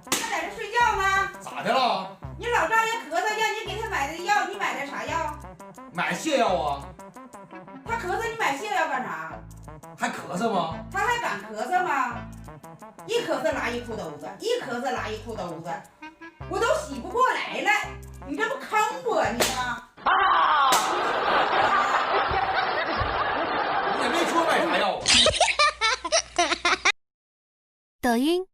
他在这睡觉呢。咋的了？你老丈人咳嗽，让你给他买的药，你买的啥药？买泻药啊？他咳嗽，你买泻药干啥？还咳嗽吗？他还敢咳嗽吗？一咳嗽拉一裤兜子，一咳嗽拉一裤兜子，我都洗不过来了。你这不坑我你吗？你也没说买啥药啊。抖音。